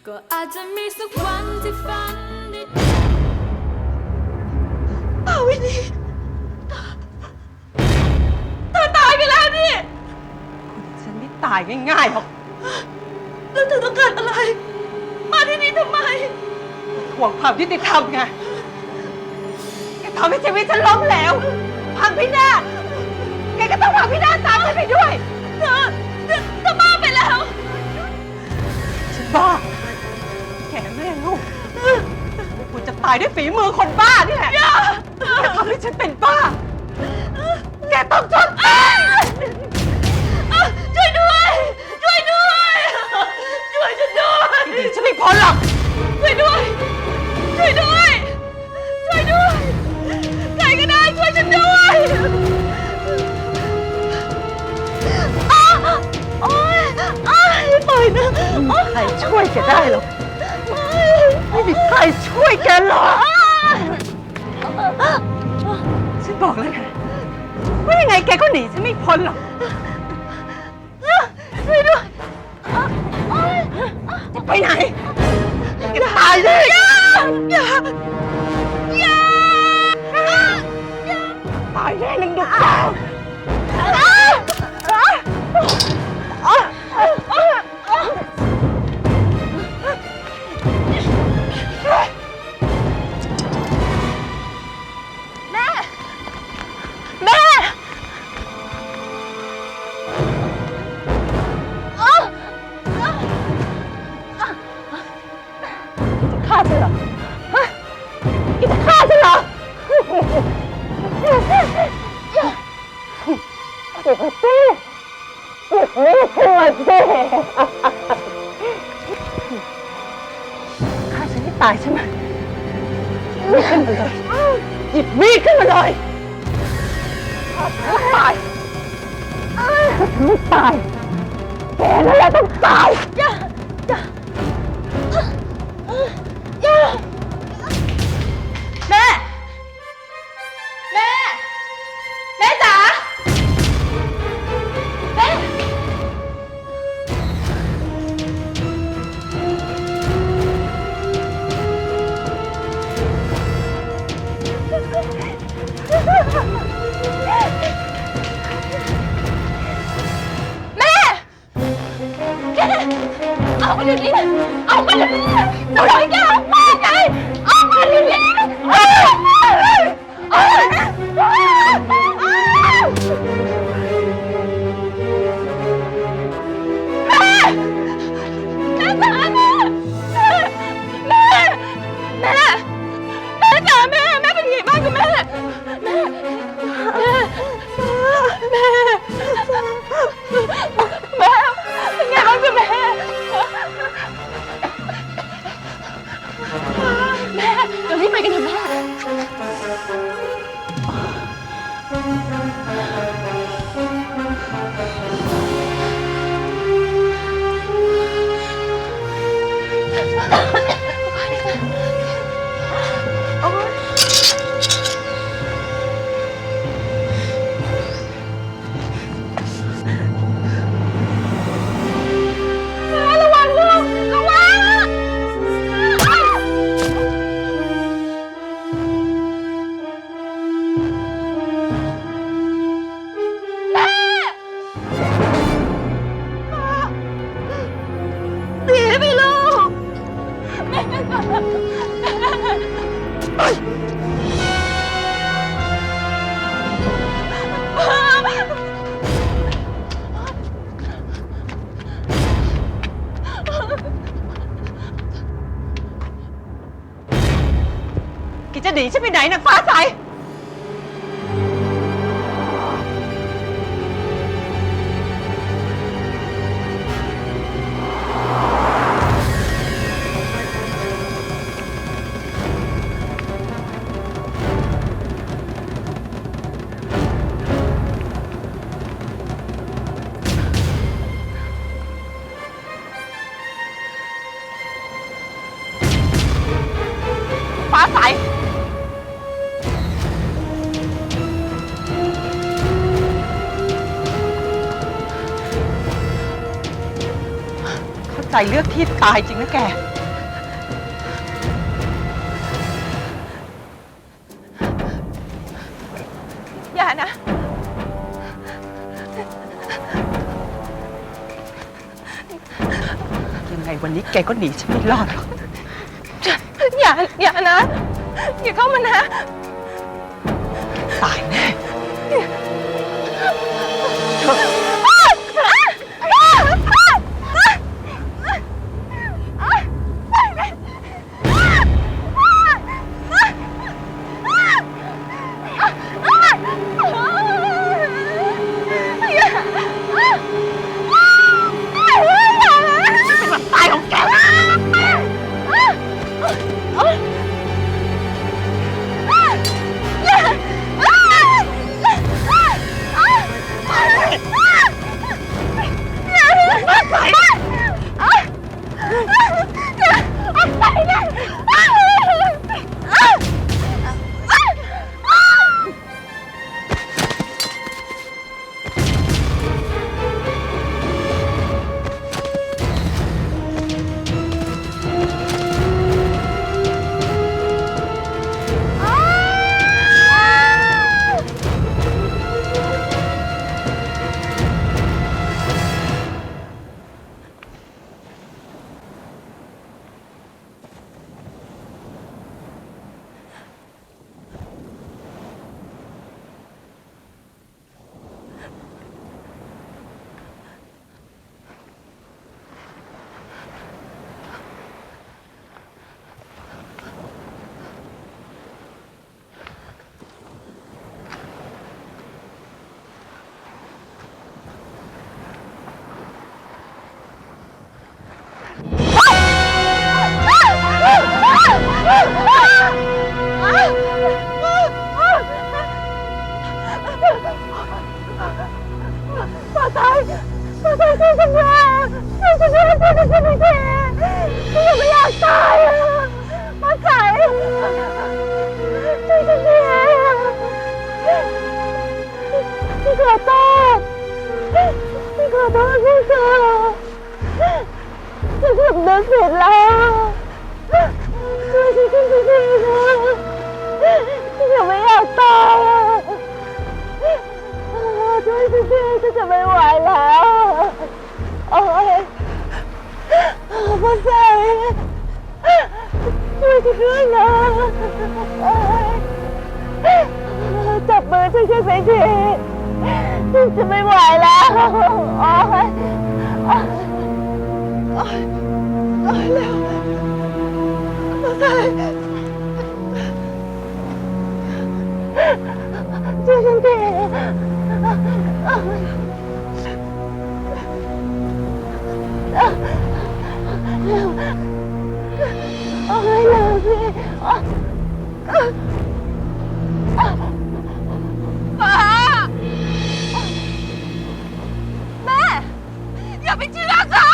ก็อาจจะมีสักวันที่ฝันได้ป่าวินีเธอตายไปแล้วนี่ฉันไม่ตายง่ายๆหรอกแล้วเธอต้องการอะไรมาที่นี่ทำไมทวงความยุติธรรมไงแกทำให้ชีวิตฉันล้มเหลวพังพินาศแกก็ต้องพังพินาศตามฉันไปด้วยเธอบ้าไปแล้วฉันบ้าแกแม่ลูกคุณจะตายด้วยฝีมือคนบ้านี่แหละแกทำให้ฉันเป็นบ้าแกต้องชดใช้ช่วยด้วยช่วยด้วยช่วยฉันด้วยฉันไม่พ้นหรอกช่วยด้วยช่วยด้วยช่วยด้วยใครก็ได้ช่วยฉันด้วยโอ๊ยปล่อยนะใครช่วยแกได้หรอกไม่มีใครช่วยแกหรอกฉันบอกแล้วไงว่ายังไงแกก็หนีฉันไม่พ้นหรอกช่วยด้วยจะไปไหนจะตายเลยอย่าตายแน่นึงดุดาวฆ่าฉันเหรอฮะแกจะฆ่าฉันเหรอเดี๋ยวสิหยุดไม่ทัวสิฆ่าฉันให้ตายใช่ไหมมีดขึ้นมาเลยหยิบมีดขึ้นมาเลยฆ่าฉันให้ตายไม่ตายแกนั่นแหละต้องตายแม่จ๋าแม่เอามาเดี๋ยวนี้นะเอามาเดี๋ยวนี้นะจะบอกให้แกเอามาไงเอามาเดี๋ยวนี้นะแม่เป็นยังไงบ้างกับแม่เป็นไงบ้างกับแม่เดี๋ยวรีบไปกันเถอะแม่จะหนีฉันไปไหนนะฟ้าใสฟ้าใส ใจเลือกที่ตายจริงนะแกอย่านะยังไงวันนี้แกก็หนีฉันไม่รอดหรอกอย่านะอย่าเข้ามานะตายแน่จับมือช่วยไปทีจะไม่ไหวแล้วเร็วตายช่วยฉันทีเร็วเร็วสิป้าแม่อย่าไปเชื่อเขา